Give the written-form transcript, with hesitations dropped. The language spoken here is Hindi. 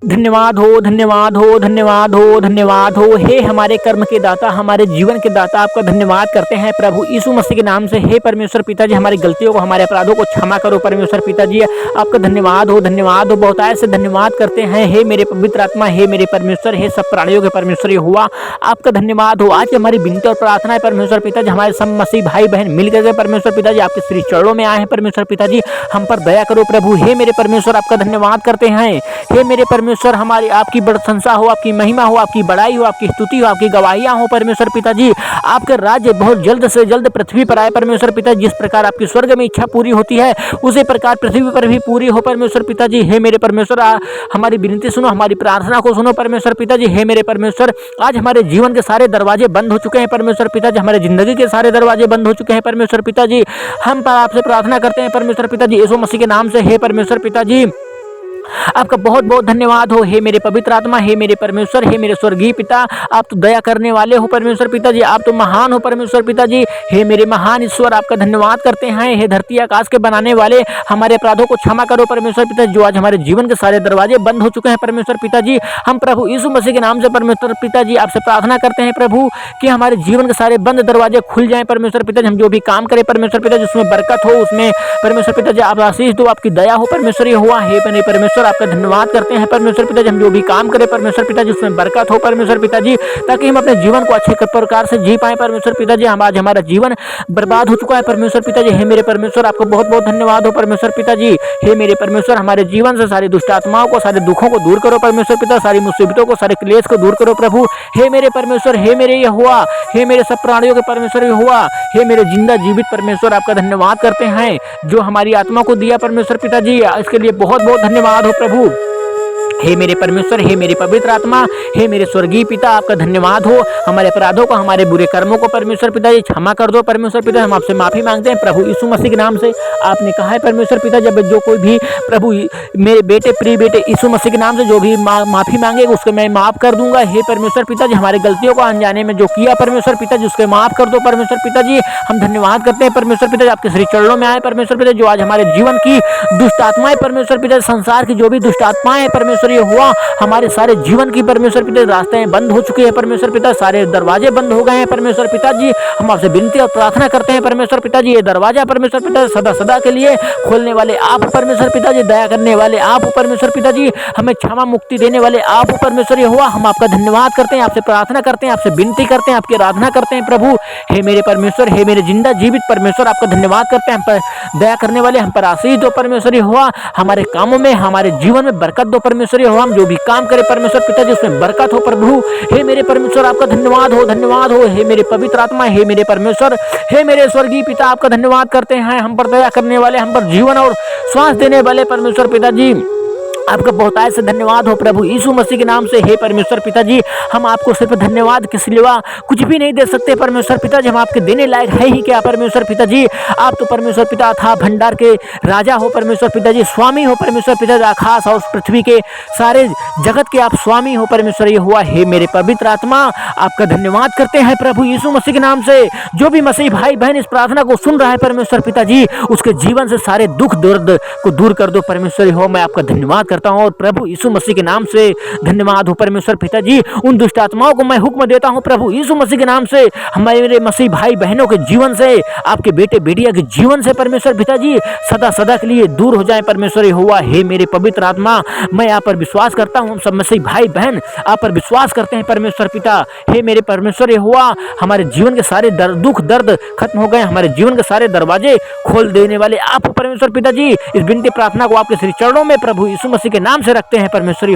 धन्यवाद हो, धन्यवाद हो, धन्यवाद हो, धन्यवाद हो। हे हमारे कर्म के दाता, हमारे जीवन के दाता, आपका धन्यवाद करते हैं प्रभु यीशु मसीह के नाम से। हे परमेश्वर पिताजी, हमारी गलतियों को, हमारे अपराधों को क्षमा करो परमेश्वर पिताजी। आपका धन्यवाद हो, धन्यवाद हो, बहुतायत से धन्यवाद करते हैं। हे मेरे पवित्र आत्मा, हे मेरे परमेश्वर, हे सब प्राणियों के परमेश्वर यहोवा, आपका धन्यवाद हो। आज हमारी विनती और प्रार्थना है परमेश्वर पिताजी, हमारे सब मसीह भाई बहन मिल करके परमेश्वर पिताजी आपके श्री चरणों में आए हैं परमेश्वर पिताजी, हम पर दया करो प्रभु। हे मेरे परमेश्वर, आपका धन्यवाद करते हैं। हे मेरे परमेश्वर, हमारी आपकी प्रशंसा हो, आपकी महिमा हो, आपकी बड़ाई हो, आपकी स्तुति हो, आपकी गवाहियां हो परमेश्वर पिताजी। आपके राज्य बहुत जल्द से जल्द पृथ्वी पर आए परमेश्वर पिताजी। जिस प्रकार आपकी स्वर्ग में इच्छा पूरी होती है, उसी प्रकार पृथ्वी पर भी पूरी हो परमेश्वर पिताजी। हे मेरे परमेश्वर, हमारी विनती सुनो, हमारी प्रार्थना को सुनो परमेश्वर पिताजी। हे मेरे परमेश्वर, आज हमारे जीवन के सारे दरवाजे बंद हो चुके हैं परमेश्वर पिताजी, हमारे जिंदगी के सारे दरवाजे बंद हो चुके हैं परमेश्वर पिताजी। हम पर आपसे प्रार्थना करते हैं परमेश्वर पिताजी यीशु मसीह के नाम से। हे परमेश्वर पिताजी, आपका बहुत बहुत धन्यवाद हो। हे मेरे पवित्र आत्मा, हे मेरे परमेश्वर, हे मेरे स्वर्गीय पिता, आप तो दया करने वाले हो परमेश्वर पिताजी, आप तो महान हो परमेश्वर पिताजी। हे मेरे महान ईश्वर, आपका धन्यवाद करते हैं। हे धरती आकाश के बनाने वाले, हमारे अपराधों को क्षमा करो परमेश्वर पिताजी, जो आज हमारे जीवन के सारे दरवाजे बंद हो चुके हैं परमेश्वर पिताजी। हम प्रभु यीशु मसीह के नाम से परमेश्वर पिताजी आपसे प्रार्थना करते हैं प्रभु कि हमारे जीवन के सारे बंद दरवाजे खुल जाएं परमेश्वर पिताजी। हम जो भी काम करें परमेश्वर पिताजी, उसमें बरकत हो, उसमें परमेश्वर पिताजी आप आशीष दो, आपकी दया हो परमेश्वर हुआ। हे मेरे परमेश्वर, आपका धन्यवाद करते हैं परमेश्वर पिताजी, हम जो भी काम करें परमेश्वर पिताजी, उसमें बरकत हो परमेश्वर पिताजी, ताकि हम अपने जीवन को अच्छे प्रकार से जी पाए परमेश्वर पिताजी। हम आज हमारा जीवन बर्बाद हो चुका है परमेश्वर पिताजी। हे मेरे परमेश्वर, आपको बहुत बहुत धन्यवाद हो परमेश्वर पिताजी। हे मेरे परमेश्वर, हमारे जीवन से सारी दुष्ट आत्माओं को, सारे दुखों को दूर करो परमेश्वर पिता, सारी मुसीबतों को, सारे क्लेश को दूर करो प्रभु। हे मेरे परमेश्वर, हे मेरे यहोवा, हे मेरे सब प्राणियों के परमेश्वर यहोवा, हे मेरे जिंदा जीवित परमेश्वर, आपका धन्यवाद करते हैं जो हमारी आत्मा को दिया परमेश्वर पिताजी, इसके लिए बहुत बहुत धन्यवाद हो प्रभु। हे मेरे परमेश्वर, हे मेरे पवित्र आत्मा, हे मेरे स्वर्गीय पिता, आपका धन्यवाद हो। हमारे अपराधों को, हमारे बुरे कर्मों को परमेश्वर पिताजी क्षमा कर दो परमेश्वर पिता, हम आपसे माफी मांगते हैं प्रभु यीशु मसीह के नाम से। आपने कहा है परमेश्वर पिता, जब जो कोई भी प्रभु मेरे बेटे, प्रिय बेटे यीशु मसीह के नाम से जो भी माफी मांगेगा, उसको मैं माफ कर दूंगा। हे परमेश्वर पिताजी, हमारी गलतियों को अनजाने में जो किया परमेश्वर पिताजी, उसको माफ कर दो परमेश्वर पिताजी। हम धन्यवाद करते हैं परमेश्वर पिताजी, आपके श्री चरणों में आए परमेश्वर पिता, जो आज हमारे जीवन की दुष्ट आत्माएं परमेश्वर पिता, संसार की जो भी दुष्ट आत्माएं परमेश्वर ये हुआ, हमारे सारे जीवन की परमेश्वर पिता रास्ते बंद हो चुके हैं परमेश्वर पिता, सारे दरवाजे बंद हो गए हैं परमेश्वर पिताजी। हम आपसे विनती और प्रार्थना करते हैं परमेश्वर पिताजी, ये दरवाजा परमेश्वर पिता सदा सदा के लिए खोलने वाले आप परमेश्वर पिताजी, दया करने वाले आप परमेश्वर पिताजी, हमें क्षमा मुक्ति देने वाले आप परमेश्वर हुआ। हम आपका धन्यवाद करते हैं, आपसे प्रार्थना करते हैं, आपसे विनती करते हैं, आपकी आराधना करते हैं प्रभु। हे मेरे परमेश्वर, हे मेरे जिंदा जीवित परमेश्वर, आपका धन्यवाद करते हैं। हम पर दया करने वाले, हम पर आशीष दो परमेश्वर हुआ, हमारे कामों में, हमारे जीवन में बरकत दो परमेश्वर हुआ। हम जो भी काम करे परमेश्वर पिताजी, उसमें बरकत हो प्रभु। हे मेरे परमेश्वर, आपका धन्यवाद हो, धन्यवाद हो। हे मेरे पवित्र आत्मा, हे मेरे परमेश्वर, हे मेरे स्वर्गीय पिता, आपका धन्यवाद करते हैं। हम पर दया करने वाले, हम पर जीवन और श्वास देने वाले परमेश्वर पिताजी, आपका बहुतायत से धन्यवाद हो प्रभु यीशु मसीह के नाम से। हे परमेश्वर पिताजी, हम आपको सिर्फ धन्यवाद के सिवा कुछ भी नहीं दे सकते परमेश्वर पिताजी, हम आपके देने लायक है ही क्या परमेश्वर पिताजी। आप तो परमेश्वर पिता था भंडार के राजा हो परमेश्वर पिताजी, स्वामी हो परमेश्वर पिताजी, आकाश और पृथ्वी के सारे जगत के आप स्वामी हो परमेश्वर ये हुआ। हे मेरे पवित्र आत्मा, आपका धन्यवाद करते हैं प्रभु यीशु मसीह के नाम से। जो भी मसीह भाई बहन इस प्रार्थना को सुन रहा है परमेश्वर पिताजी, उसके जीवन से सारे दुख दर्द को दूर कर दो परमेश्वर हो। मैं आपका धन्यवाद करता हूं और प्रभु यीशु मसीह के नाम से धन्यवाद हो परमेश्वर पिताजी। उन दुष्ट आत्माओं को मैं हुक्म देता हूं प्रभु यीशु मसीह के नाम से, हमारे मसीह भाई बहनों के जीवन से, आपके बेटे बेटिया के जीवन से परमेश्वर पिताजी सदा सदा के लिए दूर हो जाए परमेश्वर हुआ। हे मेरे पवित्र आत्मा, मैं आप पर विश्वास करता हूं, हम सब मसीह भाई बहन आप पर विश्वास करते हैं परमेश्वर पिता। हे मेरे परमेश्वर हुआ, हमारे जीवन के सारे दुख दर्द खत्म हो गए, हमारे जीवन के सारे दरवाजे खोल देने वाले आप परमेश्वर पिताजी। इस विनती प्रार्थना को आपके श्री चरणों में प्रभु यीशु मसीह के नाम से रखते हैं परमेश्वर।